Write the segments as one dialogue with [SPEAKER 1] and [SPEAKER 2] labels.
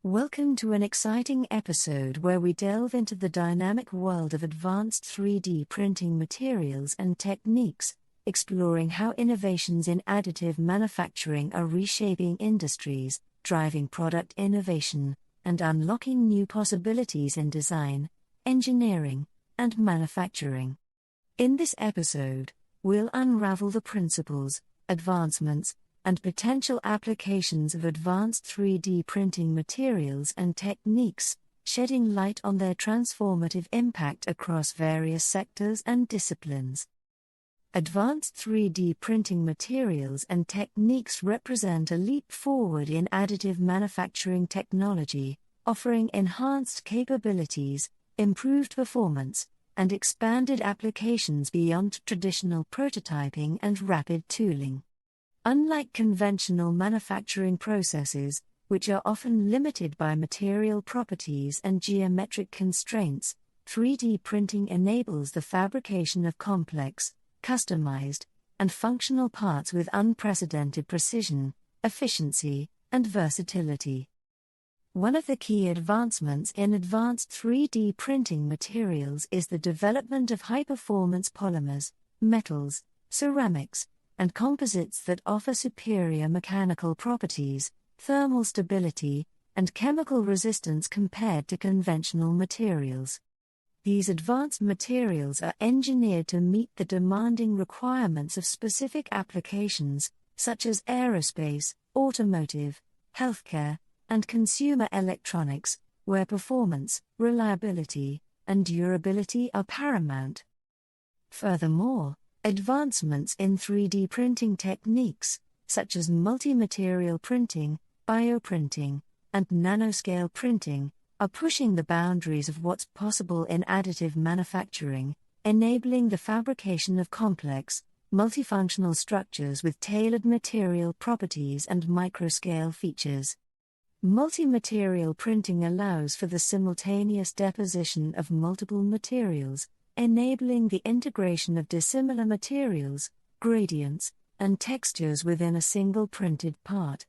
[SPEAKER 1] Welcome to an exciting episode where we delve into the dynamic world of advanced 3D printing materials and techniques, exploring how innovations in additive manufacturing are reshaping industries, driving product innovation, and unlocking new possibilities in design, engineering, and manufacturing. In this episode, we'll unravel the principles, advancements, and potential applications of advanced 3D printing materials and techniques, shedding light on their transformative impact across various sectors and disciplines. Advanced 3D printing materials and techniques represent a leap forward in additive manufacturing technology, offering enhanced capabilities, improved performance, and expanded applications beyond traditional prototyping and rapid tooling. Unlike conventional manufacturing processes, which are often limited by material properties and geometric constraints, 3D printing enables the fabrication of complex, customized, and functional parts with unprecedented precision, efficiency, and versatility. One of the key advancements in advanced 3D printing materials is the development of high-performance polymers, metals, ceramics, and composites that offer superior mechanical properties, thermal stability, and chemical resistance compared to conventional materials. These advanced materials are engineered to meet the demanding requirements of specific applications, such as aerospace, automotive, healthcare, and consumer electronics, where performance, reliability, and durability are paramount. Furthermore, advancements in 3D printing techniques, such as multi-material printing, bioprinting, and nanoscale printing, are pushing the boundaries of what's possible in additive manufacturing, enabling the fabrication of complex, multifunctional structures with tailored material properties and microscale features. Multi-material printing allows for the simultaneous deposition of multiple materials, enabling the integration of dissimilar materials, gradients, and textures within a single printed part.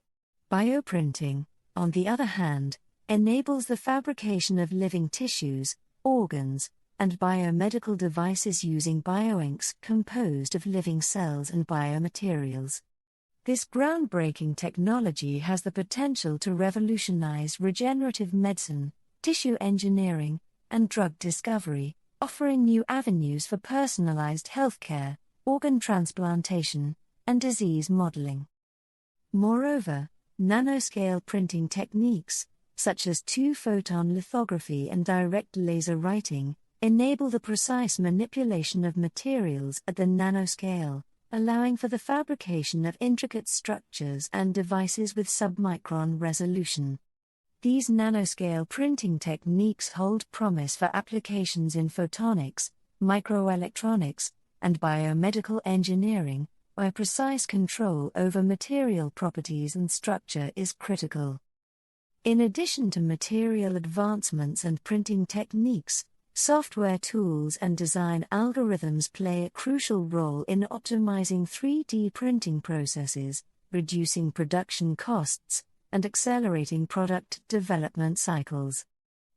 [SPEAKER 1] Bioprinting, on the other hand, enables the fabrication of living tissues, organs, and biomedical devices using bioinks composed of living cells and biomaterials. This groundbreaking technology has the potential to revolutionize regenerative medicine, tissue engineering, and drug discovery, offering new avenues for personalized healthcare, organ transplantation, and disease modeling. Moreover, nanoscale printing techniques, such as two-photon lithography and direct laser writing, enable the precise manipulation of materials at the nanoscale, allowing for the fabrication of intricate structures and devices with submicron resolution. These nanoscale printing techniques hold promise for applications in photonics, microelectronics, and biomedical engineering, where precise control over material properties and structure is critical. In addition to material advancements and printing techniques, software tools and design algorithms play a crucial role in optimizing 3D printing processes, reducing production costs, and accelerating product development cycles.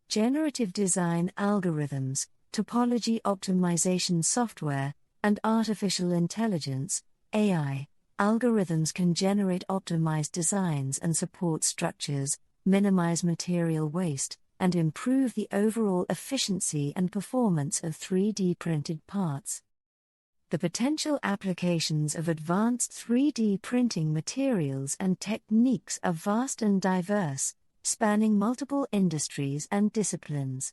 [SPEAKER 1] Generative design algorithms, topology optimization software, and artificial intelligence (AI) algorithms can generate optimized designs and support structures, minimize material waste, and improve the overall efficiency and performance of 3D printed parts. The potential applications of advanced 3D printing materials and techniques are vast and diverse, spanning multiple industries and disciplines.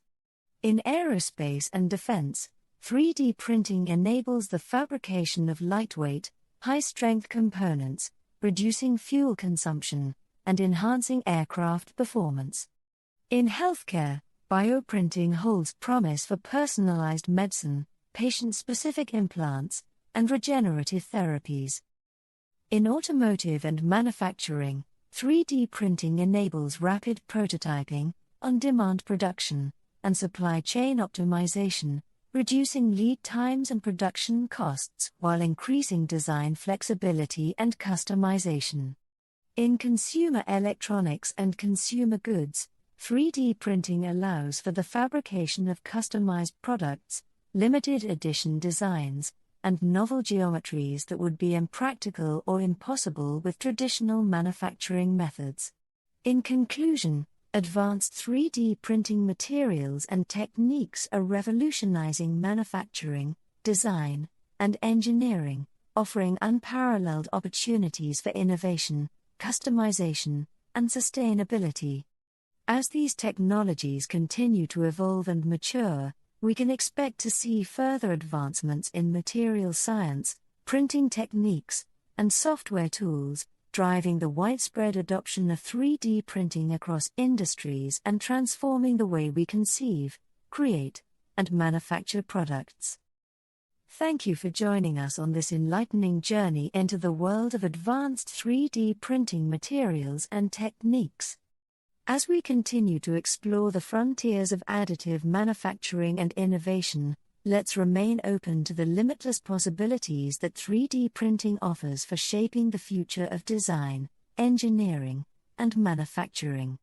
[SPEAKER 1] In aerospace and defense, 3D printing enables the fabrication of lightweight, high-strength components, reducing fuel consumption, and enhancing aircraft performance. In healthcare, bioprinting holds promise for personalized medicine, patient-specific implants, and regenerative therapies. In automotive and manufacturing, 3D printing enables rapid prototyping, on-demand production, and supply chain optimization, reducing lead times and production costs while increasing design flexibility and customization. In consumer electronics and consumer goods, 3D printing allows for the fabrication of customized products, limited edition designs, and novel geometries that would be impractical or impossible with traditional manufacturing methods. In conclusion, advanced 3D printing materials and techniques are revolutionizing manufacturing, design, and engineering, offering unparalleled opportunities for innovation, customization, and sustainability. As these technologies continue to evolve and mature, we can expect to see further advancements in material science, printing techniques, and software tools, driving the widespread adoption of 3D printing across industries and transforming the way we conceive, create, and manufacture products. Thank you for joining us on this enlightening journey into the world of advanced 3D printing materials and techniques. As we continue to explore the frontiers of additive manufacturing and innovation, let's remain open to the limitless possibilities that 3D printing offers for shaping the future of design, engineering, and manufacturing.